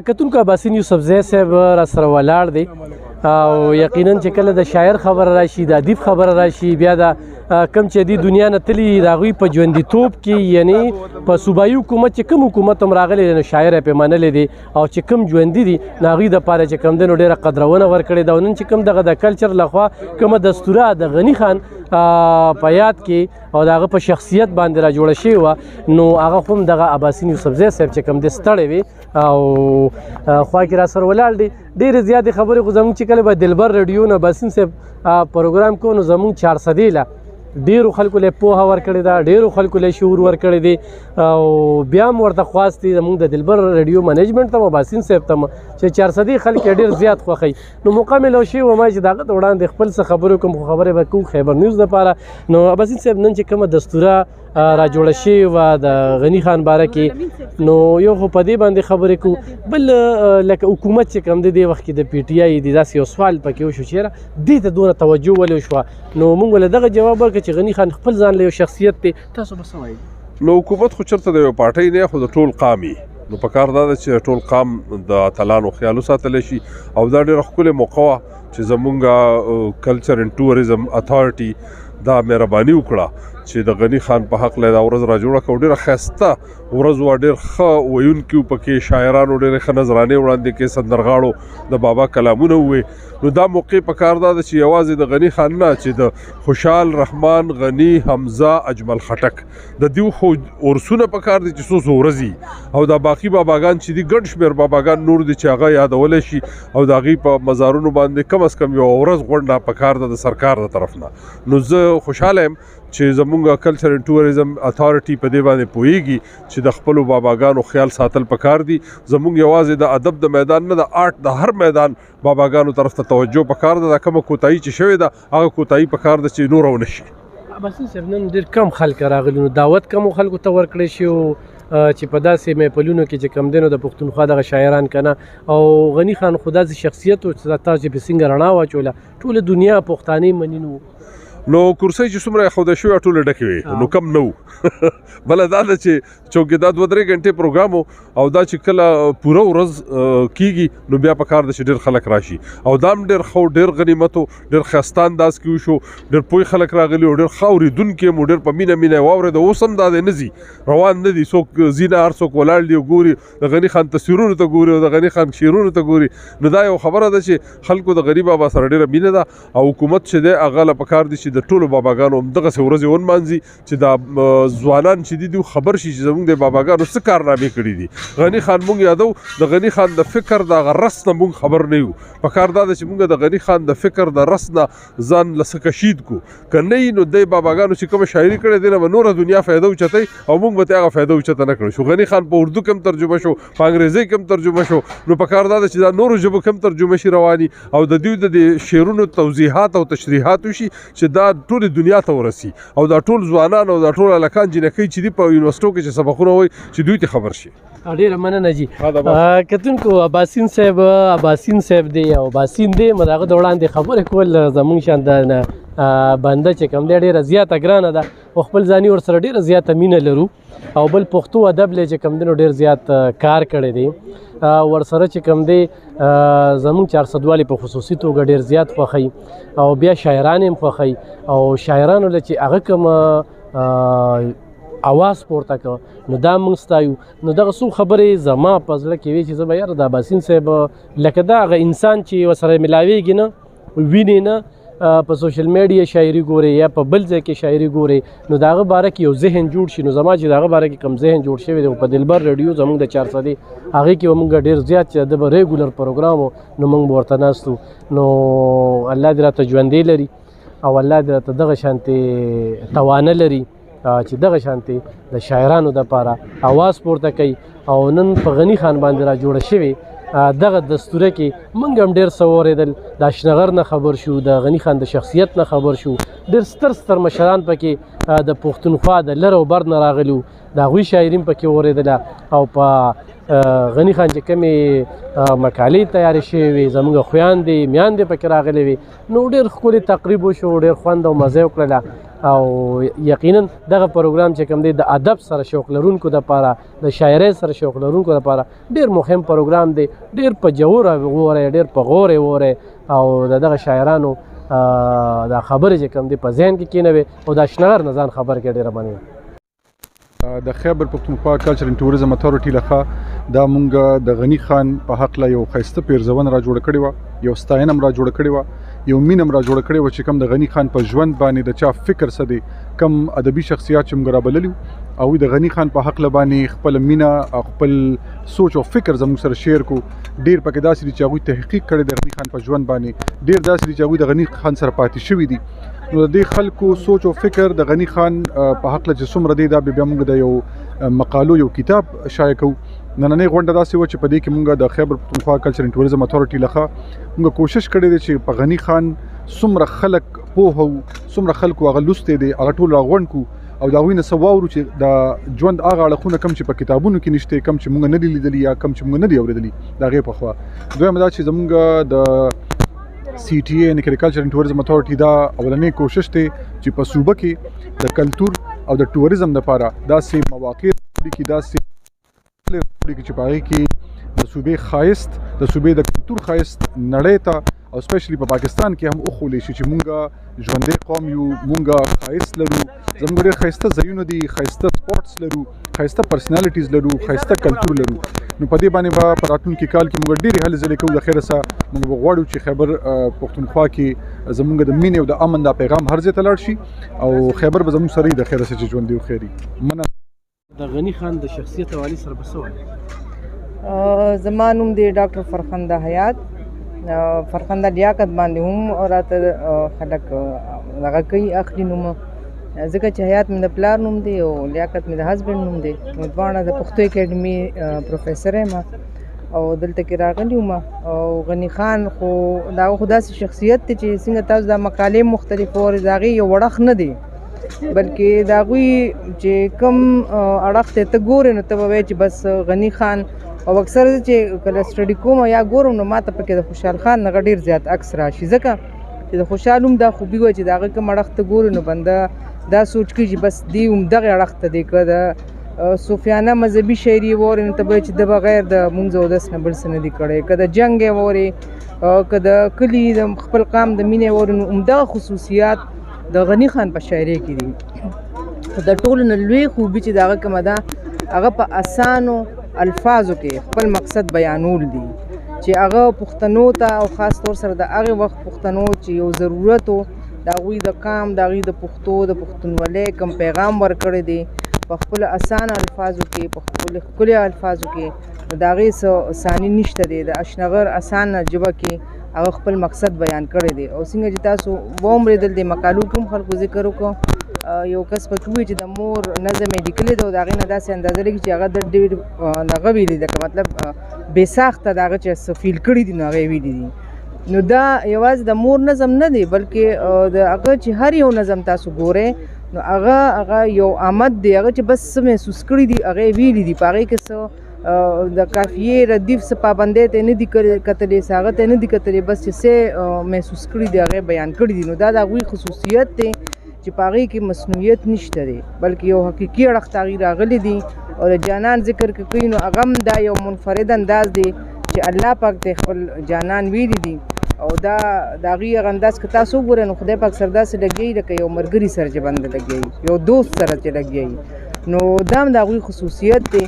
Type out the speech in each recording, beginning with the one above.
کتونکو عباسین یوسفزی صاحب را سره ولاړ دی او یقینا چې کله د شاعر خبره راشي د ادیب خبره راشي بیا د کم چې دی دنیا نه تلي د هغوی په ژوندیتوب کې یعنی په صوبایي حکومت چې کوم حکومت هم راغلی دی نو شاعر یې پرې منلی دی او چې کوم ژوندي دي د هغوی دپاره چې کوم دی نو ډېره قدرونه ورکړې ده او نن چې کوم دغه د کلچر لخوا کومه دستوره د غني خان په یاد کې او د هغه په شخصیت باندې را جوړه شوې وه نو هغه خو هم دغه عباسین یوسفزی صاحب چې کوم دی ستړی وي او خوا کې را سره ولاړ دی ډېرې زیاتې خبرې خو زموږ چې کله به دلبر رډیو نه عباسین صاحب پروګرام کوو نو زموږ 400 له ډېرو خلکو له پوهه ورکړې ده ډېرو خلکو له شعور ورکړی دی او بیا هم ورته خواست دی زموږ د دلبر رډیو منیجمنټ ته هم عباسین صاحب ته چې 400 خلک یې ډېر زیات خوښوي نو موقع مې لو شوې وه ما چې د هغه ته وړاندې خپل څه خبرې کوم خو خبرې به کوو خیبر نیوز دپاره نو عباسین صاحب نن چې کومه دستوره را جوړه شوې وه د غني خان باره کې نو یو خو په دې باندې خبرې کوو بل لکه حکومت چې کوم دی دې وخت کې د پی ټي آی د داسې یو سوال پکې وشو چې یاره دې ته دونه توجه ولې وشوه نو موږ له دغه جواب ورکړه چې غني خان خپل ځان له یو شخصیت دی تاسو به څه وایي نو حکومت خو چېرته د یو پارټۍ نه خو د ټول قامي نو پکار دا ده چې ټول قام د اتلانو خیال وساتلی شي او دا ډېره ښکلې موقع وه چې زمونږ کلچر اینډ ټوریزم اتھارټي دا مهرباني وکړه چې د غني خان په حق له دا ورځ را جوړه کړه ډېره ښایسته ورځ وه ډېر ښه ویونکي وو پکې شاعرانو ډېرې ښه نظرانې وړاندې کړې سندرغاړو د بابا کلامونه ووې نو دا موقع پکار دا ده چې یوازې د غني خان نه چې د خوشحال رحمان غني حمزه اجمل خټک د دوی خو ورسونه پکار دي چې څو څو ورځي او دا باقي باباګان چې دي ګڼ شمېر باباګان نور دي چې هغه یادولی شي او د هغوی په مزارونو باندې کم از کم یوه ورځ غونډه پکار ده د سرکار د طرف نه نو زه خوشحاله یم چې زمونږ کلچر اینډ ټوریزم اتھارټي په دې باندې پوهیږي چې د خپلو باباګانو خیال ساتل پکار دي زمونږ یوازې د ادب د میدان نه د آرټ د هر میدان باباګانو طرف ته توجه پکار ده دا کومه کوتاهي چې شوې ده هغه کوتاهي پکار ده چې نوره ونه شي عباسین صاحب نن ډېر کم خلک راغلي نو دعوت کمو خلکو ته ورکړی شي چې په داسې محفلونو کې چې کم دی نو د پښتونخوا دغه شاعران که نه او غني خان خو داسې شخصیت و چې تاسو چې په څنګه رڼا واچوله ټوله دنیا پښتانې مني نو نو کرسۍ چې څومره ایښوده شوې ټولې ډکې وې نو کم نه و بله دا ده چې چوکیدار 2-3 غنټې پروګرام او دا چې کله پوره ورځ کیږي نو بیا پکار ده چې ډېر خلک راشي او دا هم ډېر ښه ډېر غنیمت و ډېر ښایسته انداز کې وشو ډېر پوه خلک راغلي او ډېر ښه اورېدونکي هم ډېر په مینه مینه یې واورېده اوس هم دا دی نه ځي روان نه دي څوک ځي نه هر څوک ولاړ دي او ګوري د غني خان تصویرونو ته ګوري او د غني خان شعرونو ته ګوري نو دا یو خبره ده چې خلکو د غني بابا سره ډېره مینه ده او حکومت چې دی هغه له پکار دي چې د ټولو باباګانو همدغسې ورځې ونمانځي چې دا ځوانان چې دي خبر شي چې زموږ د باباګانو څه کارنامې کړي دي غني خان مونږ یادو د غني خان د فکر د هغه رس نه مونږ خبر نه یو پکار دا ده چې مونږ د غني خان د فکر د رس نه ځان له څه کشید کو که نه وي نو دی باباګانو چې کومه شاعري کړې دی نه به نوره دنیا فایده اوچتوي او مونږ به ته هغه فایده اوچته نه کړو شو غني خان په اردو کې هم ترجمه شو په انګریزي کې هم ترجمه شو نو پکار دا ده چې دا نورو ژبو کې هم ترجمه شي رواني او د دوی د شعرونو توضیحات او تشریحات وشي چې دا ټولې دنیا ته ورسي او دا ټول ځوانان او دا ټول هلکان جنکۍ چې دي په یونیورسټو کې چې سبقونه وایي چې دوی ته خبر شي ډېره مننه جي کتونکو عباسین صاحب دی او عباسین دی مو د هغه د وړاندې خبرې کول زموږ شان د بنده چې کوم دی ډېره زیاته ګرانه ده او خپل ځاني ورسره ډېره زیاته مینه لرو او بل پښتو ادب لی چې کوم دی نو ډېر زیات کار کړی دی ورسره چې کوم دی زموږ 400 والي په خصوصي توګه ډېر زیات خوښوي او بیا شاعران هم خوښوي او شاعرانو له چې هغه کوم اواز پورته کړه نو دا موږ ستایو نو دغه څو خبرې زما په زړه کې وي چې زه به یاره د عباسین صاحب لکه دا هغه انسان چې ورسره ملاویږي نه ویني نه په سوشل میډیا شاعري ګوري یا په بل ځای کې شاعري ګوري نو د هغه باره کې یو ذهن جوړ شي نو زما چې د هغه باره کې کوم ذهن جوړ شوی دی په دلبر رډیو زموږ د 400 هغې کې به موږ ډېر زیات چې د به ریګولر پروګرام نو موږ به ورته ناستو نو الله دې راته ژوندی لري او الله دې راته دغه شانتې توانه لري چې دغه شانتې د شاعرانو دپاره اواز پورته کوي او نن په غني خان باندې را جوړه شوې دغه دستوره کې موږ هم ډېر څه واورېدل د اشنغر نه خبر شو د غني خان د شخصیت نه خبر شو ډېر ستر مشران پکې د پښتونخوا د لر او بر نه راغلي د هغوی شاعري هم پکې واورېدله او په غني خان چې کومې مقالې تیارې شوې وي زموږ خویندې میندې پکې راغلې وي نو ډېر ښکلی تقریب وشو ډېر خوند او مزه یې وکړله او یقینا دغه پروګرام چې کوم دی د ادب سره شوق لرونکو دپاره د شاعرۍ سره شوق لرونکو دپاره ډېر مهم پروګرام دی ډېر په جوره وورئ ډېر په غور یې وورئ او د دغه شاعرانو دا خبرې چې کوم دی په ذهن کې کېنوي او دا شنغر نه ځان خبر کړي ډېره مننه د خیبر پښتونخوا کلچر اینډ ټوریزم اتھارټي لخوا دا مونږ د غني خان په حق له یو ښایسته پیرزونه را جوړه کړې وه یو ستاینه هم را جوړه کړې وه یو مینه هم را جوړه کړې وه چې کوم د غني خان په ژوند باندې د چا فکر څه دی کم ادبي شخصیات چې موږ رابللي او د غني خان په حق له باندې خپله مینه او خپل سوچ او فکر زموږ سره شیر کو ډېر پکې داسې دي چې هغوی تحقیق کړی د غني خان په ژوند باندې ډېر داسې دي چې هغوی د غني خان سره پاتې شوي دي نو د دې خلکو سوچ او فکر د غني خان په حق له چې څومره دی دا بیا موږ د یو مقالو یو کتاب شایع کوو نننۍ غونډه داسې وه چې په دې کې موږ د خیبر پښتونخوا کلچر اینډ ټوریزم اتھارټي لخوا موږ کوشش کړی دی چې په غني خان څومره خلک پوه او څومره خلکو هغه لوستی دی هغه ټول راغونډ کړو او د هغوی نه څه واورو چې د ژوند هغه اړخونه کم چې په کتابونو کې نشته کم چې موږ نه دي لیدلي یا کم چې موږ نه دي اورېدلي د هغې په خوا دویمه دا چې زموږ د سی ټي اے یعنې کلچر اینډ ټوریزم اتھارټي دا اولنی کوشش دی چې په صوبه کې د کلتور او د ټوریزم لپاره داسې مواقع راوړي داسې چې په هغې کې د صوبې ښایست د صوبې د کلتور ښایست نړۍ ته او سپیشلی په پاکستان کې هم وښولی شي چې مونږ ژوندی قوم یو مونږ ښایست لرو زموږ ډېر ښایسته ځایونه دي ښایسته سپورټس لرو ښایسته پرسنالټیز لرو ښایسته کلتور لرو نو په دې باندې به په راتلونکي کال کې مونږ ډېرې هلې ځلې کوو د خیره څخه مونږ به غواړو چې خیبر پښتونخوا کې زموږ د مینې او د امن دا پیغام هر ځای ته لاړ شي او خیبر به زموږ سره د خیره څخه چې ژوندي وخیري مننه د غني خان د شخصیت حوالې سره به څه وایي زما نوم دی ډاکټر فرخنده حیات فرخنده لیاقت باندې هم راته خلک دغه کوي اخلي نومه ځکه چې حیات مې د پلار نوم دی او لیاقت مې د هسبنډ نوم دی نو دواړه د پښتو اکیډمي پروفیسر یم او دلته کې راغلی وم او غني خان خو د هغه خو داسې شخصیت دی چې څنګه تاسو دا مقالې مختلف اورئ د هغې یو وړخ نه دی بلکې د هغوی چې کوم اړخ ته ته ګورې نو ته به وایې چې بس غني خان او اکثر زه چې کله سټډي کوم یا ګورم نو ماته پکې د خوشحال خان نه ډېر زیات عکس راشي ځکه چې د خوشحال هم دا خوبي وه چې د هغه کوم اړخ ته ګورو نو بنده دا سوچ کوي چې بس دی هم دغې اړخ ته دی که د صوفیانه مذهبي شاعري یې واورئ نو ته به چې د بغیر د مونځ او اودس نه بل څه نه دي کړی که د جنګ یې واورئ که د کلي د خپل قام د مینې یې واورئ نو همدغه خصوصیات د غني خان په شاعرۍ کې دي د ټولو نه لوی خوبي چې د هغه کومه ده هغه په اسانو الفاظو کې خپل مقصد بیانول دي چې هغه پښتنو ته او خاص طور سره د هغې وخت پښتنو چې یو ضرورت و د هغوی د قام د هغوی د پښتو د پښتونولۍ کوم پیغام ورکړی دی په خپلو اسانه الفاظو کې په خپلو ښکلي الفاظو کې نو د هغې څه ثاني نشته دی د اشنغر اسانه ژبه کې هغه خپل مقصد بیان کړی دی او څنګه چې تاسو واورېدل د مقالو کې هم خلکو ذکر وکړو یو کس پکې وایي چې د مور نظم یې لیکلی دی او د هغې نه داسې اندازه لګي چې هغه د ډېر هغه ویلي ده که مطلب بې ساخته د هغه چې څه فیل کړي دي نو هغه یې ویلي دي نو دا یوازې د مور نظم نه دی بلکې د هغه چې هر یو نظم تاسو ګورئ نو هغه یو آمد دی هغه چې بس څه محسوس کړي دي هغه یې ویلي دي په هغې کې څه د قافیې ردیف څه پابندۍ ته نه دي کتلې څه هغه ته نه دي کتلې بس چې څه محسوس کړي دي هغه یې بیان کړي دي نو دا د هغوی خصوصیت دی چې په هغې کې مصنوعیت نشته دی بلکې یو حقیقي اړخ ته هغوی راغلی دي او د جانان ذکر که کوي نو هغه هم دا یو منفرد انداز دی چې الله پاک ته خپل جانان ویلي دي او دا د هغوی هغه انداز که تاسو وګورئ نو خدای پاک سره داسې لګیږي لکه یو ملګري سره چې بنده لګیږي یو دوست سره چې لګیږي نو دا هم د هغوی خصوصیت دی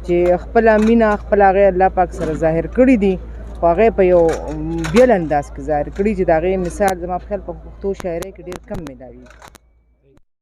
چې خپله مینه خپل هغې الله پاک سره ظاهر کړي دي خو هغې په یو بیل انداز کې ظاهر کړي چې د هغې مثال زما په خیال په پښتو شاعرۍ کې ډېر کم میلاویږي